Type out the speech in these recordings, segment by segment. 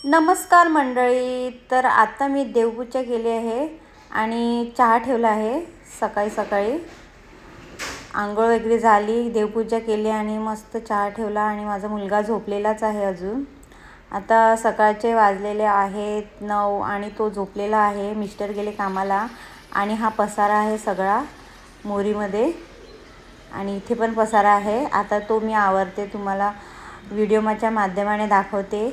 नमस्कार मंडळी. तर आता मी देवपूजा केली आहे आणि चहा ठेवला आहे. सकाळी सकाळी आंघोळ वगैरे झाली, देवपूजा केली आणि मस्त चहा ठेवला आणि माझा मुलगा झोपलेलाच आहे अजून. आता सकाळचे वाजलेले आहेत 9 आणि तो झोपलेला आहे. मिस्टर गेले कामाला आणि हा पसारा आहे सगळा मोरीमध्ये आणि इथे पण पसारा आहे. आता तो मी आवरते, तुम्हाला व्हिडिओच्या माध्यमाने दाखवते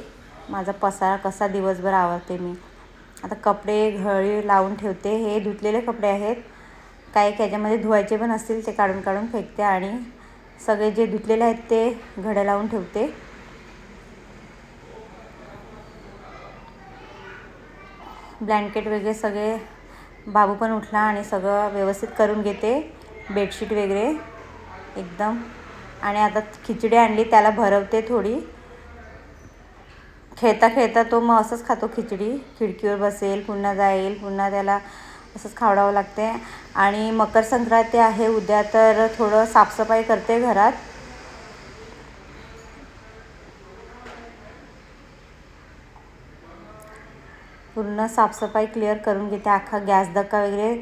माझा पसारा कसा दिवसभर आवरते मी. आता कपडे घडी लावून ठेवते. हे धुतलेले कपडे आहेत, काही ह्याच्यामध्ये धुवायचे पण असतील ते काढून काढून फेकते आणि सगळे जे धुतलेले आहेत ते घड्या लावून ठेवते. ब्लँकेट वगैरे सगळे, बाबू पण उठला आणि सगळं व्यवस्थित करून घेते, बेडशीट वगैरे एकदम. आणि आता खिचडी आणली, त्याला भरवते थोडी. खेळता खेळता तो मग असंच खातो खिचडी. खिडकीवर बसेल, पुन्हा जाईल, पुन्हा त्याला असंच खावडावं लागते. आणि मकर संक्रांती आहे उद्या, तर थोडं साफसफाई करते घरात. पूर्ण साफसफाई क्लिअर करून घेते. अख्खा गॅस धक्का वगैरे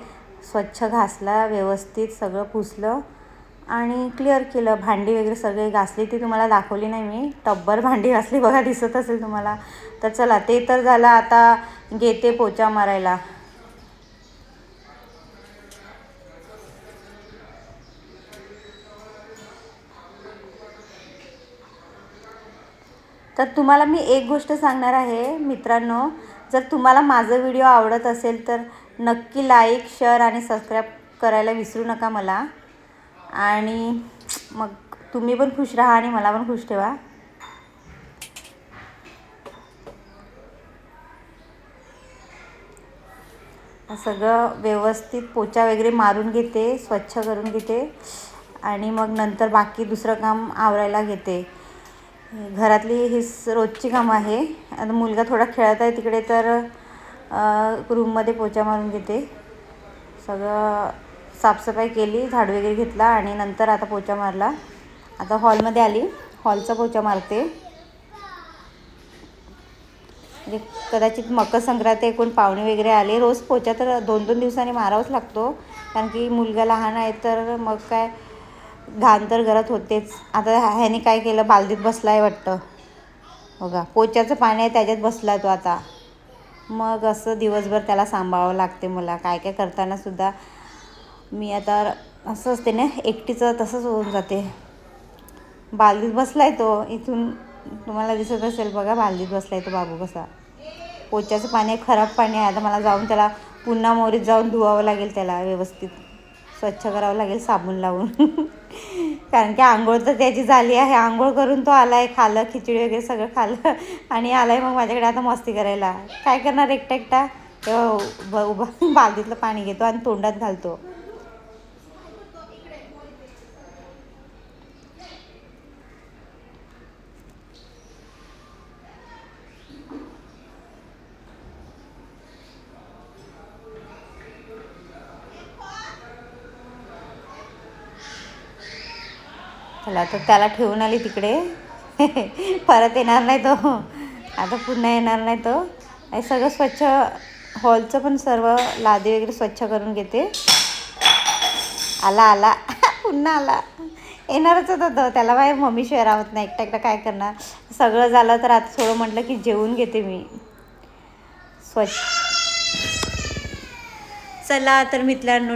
स्वच्छ घासला, व्यवस्थित सगळं पुसलं आणि क्लिअर केलं. भांडी वगैरे सगळे घासली, ती तुम्हाला दाखवली नाही मी. टब्बर भांडी घासली बघा, दिसत असेल तुम्हाला. तर चला, ते तर झालं. आता घेते पोचा मारायला. तर तुम्हाला मी एक गोष्ट सांगणार आहे मित्रांनो, जर तुम्हाला माझं व्हिडिओ आवडत असेल तर नक्की लाईक, शेअर आणि सबस्क्राईब करायला विसरू नका मला. आणि मग तुम्ही पण खुश राहा आणि मला पण खुश ठेवा. सगळं व्यवस्थित पोचा वगैरे मारून घेते, स्वच्छ करून घेते आणि मग नंतर बाकी दुसरं काम आवरायला घेते. घरातली ही रोजची कामं आहे. आता मुलगा थोडा खेळत आहे तिकडे, तर रूममध्ये पोचा मारून घेते. सगळं साफसफाई केली, झाडू वगैरे घेतला आणि नंतर आता पोचा मारला. आता हॉलमध्ये आली, हॉलचा पोचा मारते. म्हणजे कदाचित मकर संक्रांती कोण पाहुणे वगैरे आले. रोज पोचा तर 2-2 दिवसांनी मारावाच लागतो, कारण की मुलगा लहान आहे, तर मग काय घाण तर घरात होतेच. आता ह्याने काय केलं, बालदीत बसला आहे वाटतं बघा. पोच्याचं पाणी आहे त्याच्यात बसला तो आता. मग असं दिवसभर त्याला सांभाळावं लागते मला. काय काय करतानासुद्धा मी आता असं असते ना, एकटीचं तसंच होऊन जाते. बालदीत बसला आहे तो, इथून तुम्हाला दिसत असेल बघा, बालदीत बसला आहे तो बाबू कसा. पोच्याचं पाणी खराब पाणी आहे. आता मला जाऊन त्याला पुन्हा मोरीत जाऊन धुवावं लागेल, त्याला व्यवस्थित स्वच्छ करावं लागेल साबण लावून. कारण की आंघोळ तर त्याची झाली आहे. आंघोळ करून तो आला आहे, खाल्लं खिचडी वगैरे सगळं खाल्लं आणि आला आहे मग माझ्याकडे आता मस्ती करायला. काय करणार एकटा एकटा, तेव्हा उभा बालदीतलं पाणी घेतो आणि तोंडात घालतो. चला, तर त्याला ठेवून आली तिकडे. परत येणार नाही तो, आता पुन्हा येणार नाही तो. हे सगळं स्वच्छ, हॉलचं पण सर्व लादी वगैरे स्वच्छ करून घेते. आला आला पुन्हा आला. येणारच होता तो, त्याला बाहेर मम्मीशिवाय राहत नाही. एकटा एकटा काय करणार. सगळं झालं तर आता थोडं म्हटलं की जेवून घेते मी स्वच्छ. चला तर मित्रांनो,